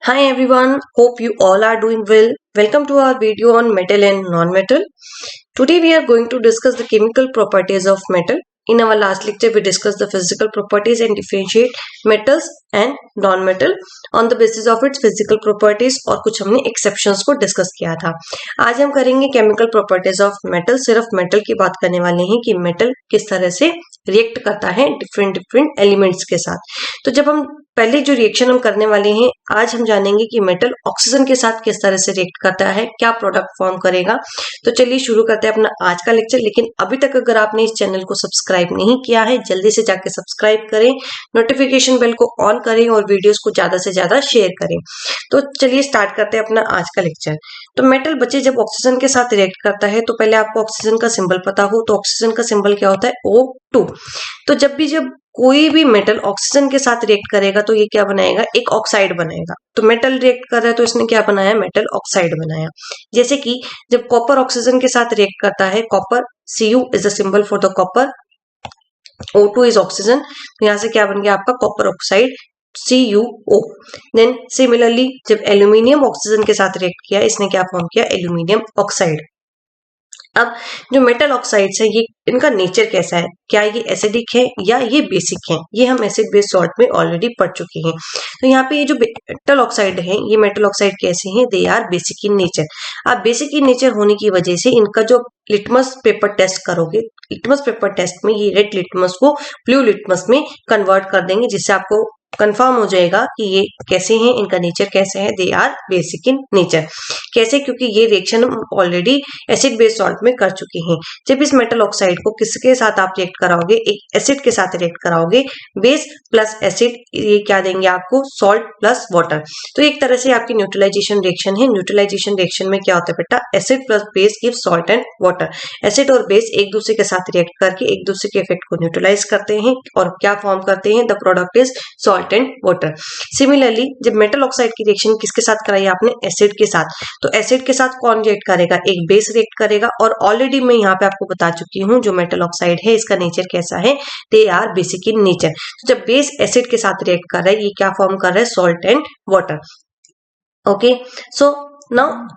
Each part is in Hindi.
Hi everyone, hope you all are doing well. Welcome to our video on metal and non-metal. Today we are going to discuss the chemical properties of metal. In our last lecture we discussed the physical properties and differentiate metals and non-metal on the basis of its physical properties और कुछ हमने exceptions को discuss किया था. आज हम करेंगे chemical properties of metal. सिर्फ metal की बात करने वाले हैं कि metal किस तरह से रिएक्ट करता है डिफरेंट एलिमेंट्स के साथ. तो जब हम पहले जो रिएक्शन हम करने वाले हैं, आज हम जानेंगे कि मेटल ऑक्सीजन के साथ किस तरह से रिएक्ट करता है, क्या प्रोडक्ट फॉर्म करेगा. तो चलिए शुरू करते हैं अपना आज का लेक्चर. लेकिन अभी तक अगर आपने इस चैनल को सब्सक्राइब नहीं किया है, जल्दी से जाके सब्सक्राइब करें, नोटिफिकेशन बेल को ऑन करें और वीडियोस को ज्यादा से ज्यादा शेयर करें. तो चलिए स्टार्ट करते हैं अपना आज का लेक्चर. तो मेटल बच्चे जब ऑक्सीजन के साथ रिएक्ट करता है तो पहले आपको ऑक्सीजन का सिंबल पता हो. तो ऑक्सीजन का सिंबल क्या होता है? O2. तो जब कोई भी मेटल ऑक्सीजन के साथ रिएक्ट करेगा तो ये क्या बनाएगा? एक ऑक्साइड बनाएगा. तो मेटल रिएक्ट कर रहा है तो इसने क्या बनाया? मेटल ऑक्साइड बनाया. जैसे कि जब कॉपर ऑक्सीजन के साथ रिएक्ट करता है, copper Cu is the symbol for the copper, O2 is oxygen. तो यहां से क्या बन गया आपका? Copper oxide CuO. Then similarly जब एल्यूमिनियम ऑक्सीजन के साथ रिएक्ट किया, इसने क्या फॉर्म किया? Aluminium oxide. अब जो मेटल ऑक्साइड्स है, ये इनका नेचर कैसा है? क्या ये एसिडिक है या ये बेसिक है? ये हम एसिड बेस सॉल्ट में ऑलरेडी पढ़ चुके हैं. तो यहाँ पे ये जो मेटल ऑक्साइड है, ये मेटल ऑक्साइड कैसे हैं? They are basic in nature. अब बेसिक इन नेचर होने की वजह से इनका जो लिटमस पेपर टेस्ट करोगे, लिटमस पेपर टेस्ट में ये रेड लिटमस को ब्लू लिटमस में कन्वर्ट कर देंगे, जिससे आपको कंफर्म हो जाएगा कि ये कैसे हैं, इनका नेचर कैसे है. They are basic in nature. कैसे? क्योंकि ये रिएक्शन हम ऑलरेडी एसिड बेस सॉल्ट में कर चुके हैं. जब इस मेटल ऑक्साइड को किसके साथ आप रिएक्ट कराओगे? एक एसिड के साथ रिएक्ट कराओगे. बेस प्लस एसिड, ये क्या देंगे आपको? Salt plus water. तो एक तरह से आपकी न्यूट्रलाइजेशन रिएक्शन है. न्यूट्रलाइजेशन रिएक्शन में क्या होता है बेटा? Acid plus base give salt and water. Acid और बेस एक दूसरे के साथ रिएक्ट करके एक दूसरे के इफेक्ट को न्यूट्रलाइज करते हैं और क्या फॉर्म करते हैं? The product is salt and water. Similarly जब मेटल ऑक्साइड की रिएक्शन किसके साथ कराई आपने? एसिड के साथ. तो एसिड के साथ कौन रिएक्ट करेगा? एक बेस रिएक्ट करेगा. और ऑलरेडी मैं यहाँ पे आपको बता चुकी हूँ जो मेटल ऑक्साइड है इसका नेचर कैसा है? They are basic in nature. तो जब बेस एसिड के साथ रिएक्ट कर रहा है, ये क्या फॉर्म कर रहा है? Salt and water. Okay, so now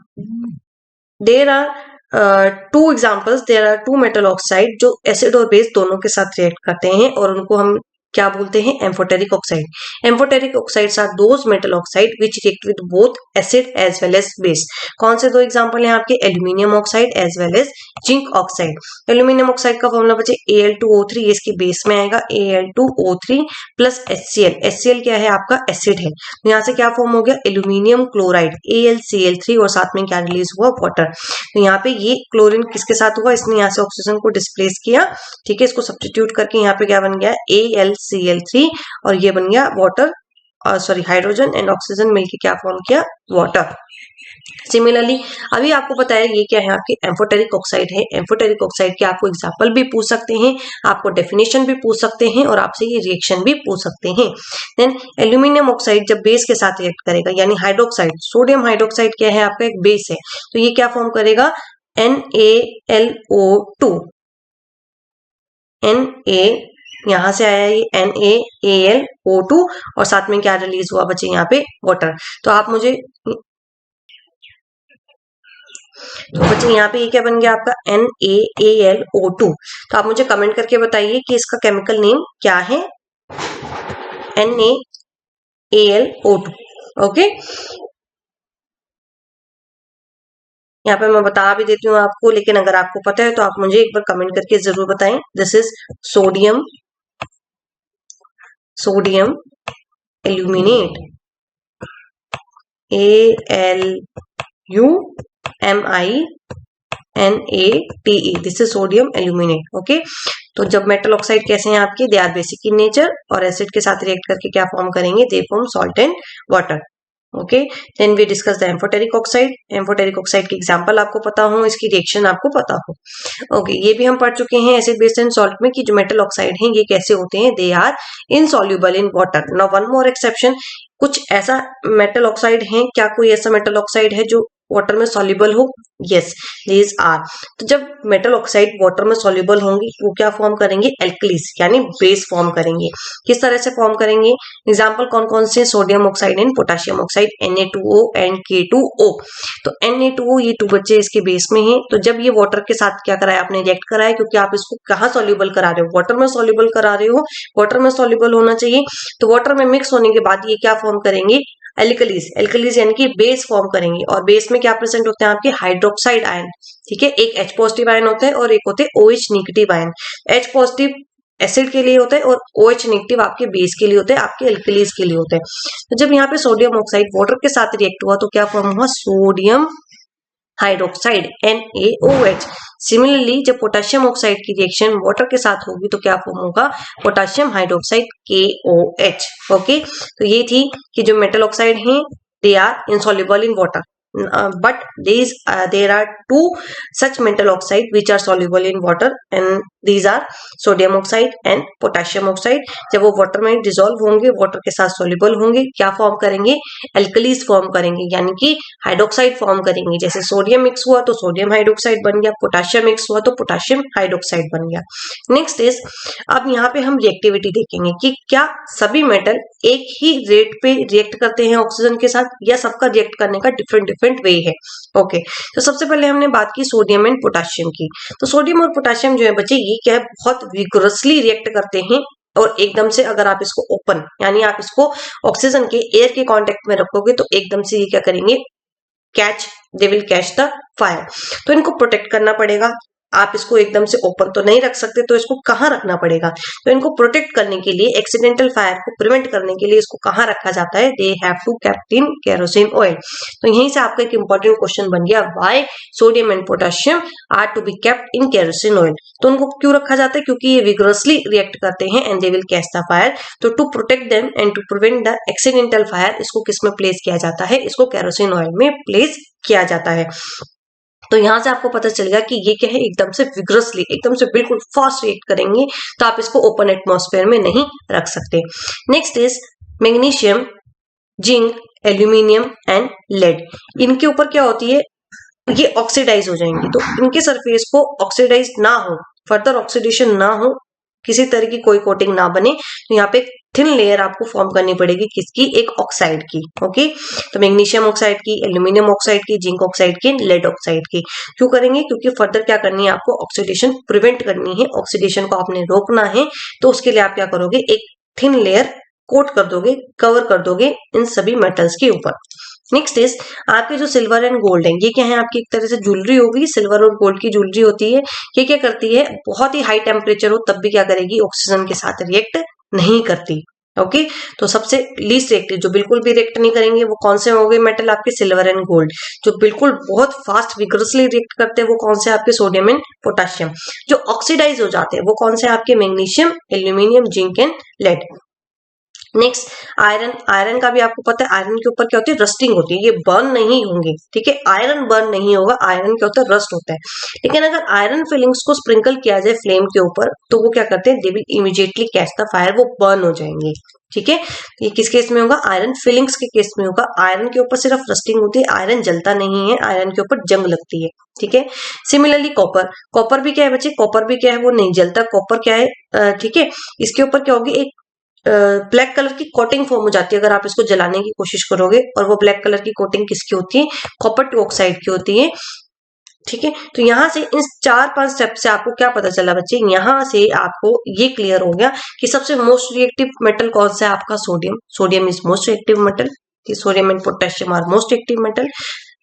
there are two examples. There are two metal oxide जो एसिड और बेस दोनों के साथ रिएक्ट करते हैं और उनको हम क्या बोलते हैं? Amphoteric oxide. Amphoteric oxides are those metal oxide which react with both acid as well as base. कौन से दो एग्जांपल हैं आपके? Aluminium oxide as well as zinc oxide. Aluminium oxide का फॉर्मूला बचे Al2O3, ये इसके बेस में आएगा Al2O3 प्लस HCl. HCl क्या है? आपका एसिड है. तो यहाँ से क्या फॉर्म हो गया? एल्यूमिनियम क्लोराइड AlCl3 और साथ में क्या रिलीज हुआ? वाटर. तो यहाँ पे ये क्लोरीन किसके साथ हुआ? इसने यहाँ से ऑक्सीजन को डिस्प्लेस किया. ठीक है, इसको सब्स्टिट्यूट करके यहाँ पे क्या बन गया? AlCl3 और ये बन गया water, sorry hydrogen and oxygen मिलके क्या फॉर्म किया? वाटर. सिमिलरली अभी आपको पता है ये क्या है? आपकी एम्फोटेरिक ऑक्साइड है. एम्फोटेरिक ऑक्साइड के आपको एग्जांपल भी पूछ सकते हैं, आपको डेफिनेशन भी पूछ सकते हैं और आपसे ये रिएक्शन भी पूछ सकते हैं. देन एल्यूमिनियम ऑक्साइड जब बेस के साथ रिएक्ट करेगा, यानी हाइड्रोक्साइड, सोडियम हाइड्रोक्साइड क्या है? आपका एक बेस है. तो ये क्या फॉर्म करेगा? NaLO2. Na यहां से आया ये NaAlO2 और साथ में क्या रिलीज हुआ बच्चे? यहाँ पे वाटर. तो आप मुझे, तो बच्चे यहाँ पे ये क्या बन गया आपका? NaAlO2. तो आप मुझे कमेंट करके बताइए कि इसका केमिकल नेम क्या है? NaAlO2. ओके, यहाँ पे मैं बता भी देती हूँ आपको, लेकिन अगर आपको पता है तो आप मुझे एक बार कमेंट करके जरूर बताएं. This is sodium aluminate, AlUMINATE. This is sodium aluminate. Okay, तो जब मेटल ऑक्साइड कैसे हैं आपके? They are basic in nature और एसिड के साथ रिएक्ट करके क्या फॉर्म करेंगे? They form salt and water. Okay, then we discuss the amphoteric oxide. Amphoteric oxide की एग्जांपल आपको पता हो, इसकी रिएक्शन आपको पता हो. ओके, ये भी हम पढ़ चुके हैं एसिड बेस एंड सॉल्ट में कि जो मेटल ऑक्साइड हैं ये कैसे होते हैं? They are insoluble in water. Now one more exception. कुछ ऐसा मेटल ऑक्साइड है, क्या कोई ऐसा मेटल ऑक्साइड है जो वाटर में सॉल्युबल हो? Yes, these are. तो जब मेटल ऑक्साइड वाटर में सॉल्युबल होंगे वो क्या फॉर्म करेंगे? एल्कलीज यानी बेस फॉर्म करेंगे। किस तरह से फॉर्म करेंगे? एग्जाम्पल कौन कौन से? Sodium oxide and potassium oxide, Na2O and K2O। तो Na2O ये 2 बच्चे इसके बेस में हैं। तो जब ये वाटर के साथ क्या कराया आपने? रिएक्ट कराया, क्योंकि आप इसको कहाँ सॉल्युबल करा रहे हो? वाटर में सॉल्युबल करा रहे हो, वाटर में सॉल्युबल होना चाहिए। तो वाटर में मिक्स होने के बाद ये क्या फॉर्म करेंगे? एल्कलीज। एल्कलीज यानी कि बेस फॉर्म करेंगे। और बेस में क्या प्रेजेंट होते हैं आपके? Hydroxide ion. ठीक है, एक H पॉजिटिव आयन होता है और एक होते हैं OH negative ion. H positive acid के लिए होता है और OH नेगेटिव आपके बेस के लिए होते हैं, आपके एल्कलीज के लिए होते हैं। तो जब यहाँ पे सोडियम ऑक्साइड वाटर के साथ रिएक्ट हुआ तो क्या फॉर्म हुआ? Sodium hydroxide NaOH। सिमिलरली जब पोटेशियम ऑक्साइड की रिएक्शन वाटर के साथ होगी तो क्या फॉर्म होगा? Potassium hydroxide KOH। ओके, तो ये थी कि जो मेटल ऑक्साइड हैं they are insoluble in water, but there are two such metal oxide which are soluble in water, and these are sodium oxide and potassium oxide। जब वो वाटर में डिसॉल्व होंगे, वाटर के साथ soluble होंगे, क्या फॉर्म करेंगे? एल्कलीज फॉर्म करेंगे, यानी कि हाइड्रोक्साइड फॉर्म करेंगे। जैसे सोडियम मिक्स हुआ तो सोडियम हाइड्रोक्साइड बन गया, पोटेशियम मिक्स हुआ तो पोटेशियम हाइड्रोक्साइड बन गया। नेक्स्ट इज, अब यहाँ पे हम रिएक्टिविटी देखेंगे कि क्या सभी मेटल एक ही रेट पे रिएक्ट करते हैं ऑक्सीजन के साथ, या सबका रिएक्ट करने का डिफरेंट डिफरेंट वे है। ओके, तो सबसे पहले हमने बात की सोडियम एंड पोटेशियम की। तो सोडियम और पोटेशियम जो है बच्चे ये क्या है? बहुत विगोरसली रिएक्ट करते हैं। और एकदम से अगर आप इसको ओपन यानी आप इसको ऑक्सीजन के एयर के कांटेक्ट में रखोगे तो एकदम से ये क्या करेंगे? दे विल कैच द फायर। तो इनको प्रोटेक्ट करना पड़ेगा। आप इसको एकदम से ओपन तो नहीं रख सकते, तो इसको कहाँ रखना पड़ेगा? तो इनको प्रोटेक्ट करने के लिए, एक्सीडेंटल फायर को प्रिवेंट करने के लिए इसको कहाँ रखा जाता है? They have to kept in kerosene oil. तो यहीं से आपका एक इंपॉर्टेंट क्वेश्चन बन गया, why sodium and potassium are to be kept in kerosene oil. तो उनको क्यों रखा जाता है? क्योंकि ये विगरसली रिएक्ट करते हैं and they will catch the fire. तो to protect them and to prevent the accidental fire, इसको किस में प्लेस किया जाता है? इसको केरोसिन ऑयल में प्लेस किया जाता है। तो यहां से आपको पता चलेगा कि ये क्या है? एकदम से विग्रसली, एकदम से बिल्कुल फास्ट रिएक्ट करेंगे, तो आप इसको ओपन एटमॉस्फेयर में नहीं रख सकते। Next is magnesium, zinc, aluminium and lead. इनके ऊपर क्या होती है? ये ऑक्सीडाइज हो जाएंगे। तो इनके सरफेस को ऑक्सीडाइज ना हो, फर्दर ऑक्सीडेशन ना हो, किसी तरह की कोई कोटिंग ना बने, तो यहाँ पे थिन लेयर आपको फॉर्म करनी पड़ेगी। किसकी? एक ऑक्साइड की। ओके, तो मैग्नीशियम ऑक्साइड की, एल्यूमिनियम ऑक्साइड की, जिंक ऑक्साइड की, लेड ऑक्साइड की। क्यों करेंगे? क्योंकि फर्दर क्या करनी है आपको? ऑक्सीडेशन प्रिवेंट करनी है, ऑक्सीडेशन को आपने रोकना है। तो उसके लिए आप क्या करोगे? एक थिन लेयर कोट कर दोगे, कवर कर दोगे इन सभी मेटल्स के ऊपर। नेक्स्ट इज आपके जो सिल्वर एंड गोल्ड है, ये क्या है? आपकी एक तरह से ज्वेलरी होगी, सिल्वर और गोल्ड की ज्वेलरी होती है। ये क्या करती है? बहुत ही हाई टेम्परेचर हो तब भी क्या करेगी? ऑक्सीजन के साथ रिएक्ट नहीं करती। ओके, तो सबसे लीस्ट रिएक्टिव जो बिल्कुल भी रिएक्ट नहीं करेंगे वो कौन से हो गए मेटल? आपके सिल्वर एंड गोल्ड। जो बिल्कुल बहुत फास्ट विगरसली रिएक्ट करते हैं वो कौन से? आपके सोडियम एंड पोटेशियम। जो ऑक्सीडाइज हो जाते हैं वो कौन से? आपके magnesium, aluminium, zinc and lead. Next iron. Iron का भी आपको पता है, आयरन के ऊपर क्या होती है? रस्टिंग होती है, ये बर्न नहीं होंगे। ठीक है, आयरन बर्न नहीं होगा, आयरन क्या होता है? रस्ट होता है। लेकिन अगर आयरन फिलिंग्स को स्प्रिंकल किया जाए फ्लेम के ऊपर तो वो क्या करते हैं? They will immediately catch the fire, वो बर्न हो जाएंगे। ठीक है, ये किस केस में होगा? आयरन फिलिंग्स के केस में होगा। आयरन के ऊपर सिर्फ रस्टिंग होती है, आयरन जलता नहीं है, आयरन के ऊपर जंग लगती है। ठीक है, सिमिलरली कॉपर। कॉपर भी क्या है बच्चे? कॉपर भी क्या है? वो नहीं जलता। कॉपर क्या है? ठीक है, इसके ऊपर क्या होगी? एक ब्लैक कलर की कोटिंग फॉर्म हो जाती है अगर आप इसको जलाने की कोशिश करोगे। और वो ब्लैक कलर की कोटिंग किसकी होती है? कॉपर टू ऑक्साइड की होती है। ठीक है, तो यहां से इन 4-5 स्टेप से आपको क्या पता चला बच्चे? यहां से आपको ये क्लियर हो गया कि सबसे मोस्ट रिएक्टिव मेटल कौन सा है? आपका sodium. Sodium is most reactive metal. Sodium and potassium are most reactive metal.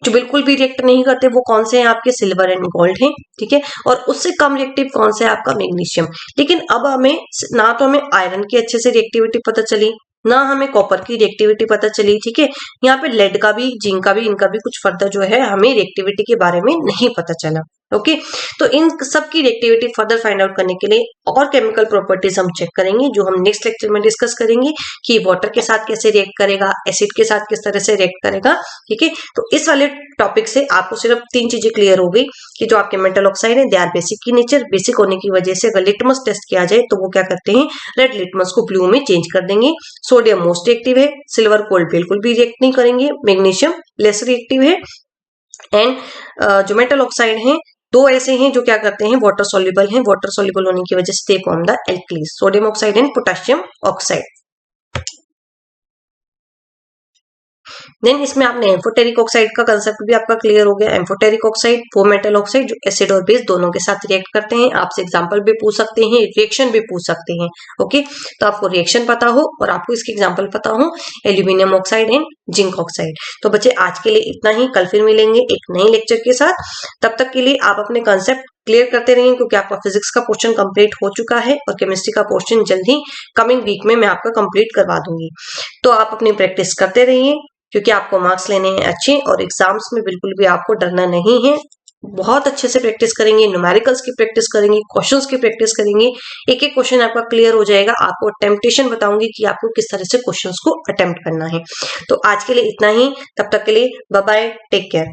जो बिल्कुल भी रिएक्ट नहीं करते वो कौन से हैं? आपके सिल्वर एंड गोल्ड हैं। ठीक है, और उससे कम रिएक्टिव कौन सा है? आपका मैग्नीशियम। लेकिन अब हमें ना तो हमें आयरन की अच्छे से रिएक्टिविटी पता चली, ना हमें कॉपर की रिएक्टिविटी पता चली। ठीक है, यहाँ पे लेड का भी, जिंक का भी, इनका भी कुछ फर्दर जो है हमें रिएक्टिविटी के बारे में नहीं पता चला। ओके, तो इन सब की रिएक्टिविटी फर्दर फाइंड आउट करने के लिए और केमिकल प्रॉपर्टीज हम चेक करेंगे, जो हम नेक्स्ट लेक्चर में डिस्कस करेंगे कि वाटर के साथ कैसे रिएक्ट करेगा, एसिड के साथ किस तरह से रिएक्ट करेगा। ठीक है, तो इस वाले टॉपिक से आपको सिर्फ 3 चीजें क्लियर हो गई कि जो आपके मेटल ऑक्साइड है दे आर बेसिक की नेचर। बेसिक होने की वजह से अगर लिटमस टेस्ट किया जाए तो वो क्या करते हैं? रेड लिटमस को ब्लू में चेंज कर देंगे। सोडियम मोस्ट रिएक्टिव है, सिल्वर गोल्ड बिल्कुल भी रिएक्ट नहीं करेंगे, मैग्नीशियम लेस रिएक्टिव है, एंड जो मेटल ऑक्साइड हैं, दो ऐसे हैं जो क्या करते हैं, वाटर सॉल्युबल हैं, वाटर सॉल्युबल होने की वजह से they form the alkalis, sodium oxide and potassium oxide. Then इसमें आपने एम्फोटेरिक ऑक्साइड का कंसेप्ट भी आपका क्लियर हो गया। एम्फोटेरिक ऑक्साइड वो मेटल ऑक्साइड जो एसिड और बेस दोनों के साथ रिएक्ट करते हैं। आपसे एग्जांपल भी पूछ सकते हैं, रिएक्शन भी पूछ सकते हैं। ओके, तो आपको रिएक्शन पता हो और आपको इसके एग्जांपल पता हो, aluminium oxide and zinc oxide. तो बच्चे आज के लिए इतना ही, कल फिर मिलेंगे एक नए लेक्चर के साथ। तब तक के लिए आप अपने कंसेप्ट क्लियर करते रहिए, क्योंकि आपका फिजिक्स का पोर्शन कंप्लीट हो चुका है और केमिस्ट्री का पोर्शन जल्दी कमिंग वीक में मैं आपका कंप्लीट करवा दूंगी। तो आप अपनी प्रैक्टिस करते रहिए, क्योंकि आपको मार्क्स लेने हैं अच्छे और एग्जाम्स में बिल्कुल भी आपको डरना नहीं है। बहुत अच्छे से प्रैक्टिस करेंगे, न्यूमेरिकल्स की प्रैक्टिस करेंगे, क्वेश्चंस की प्रैक्टिस करेंगे, एक एक क्वेश्चन आपका क्लियर हो जाएगा। आपको टेम्पटेशन बताऊंगी कि आपको किस तरह से क्वेश्चंस को अटेम्प्ट करना है। तो आज के लिए इतना ही, तब तक के लिए बाय बाय, टेक केयर।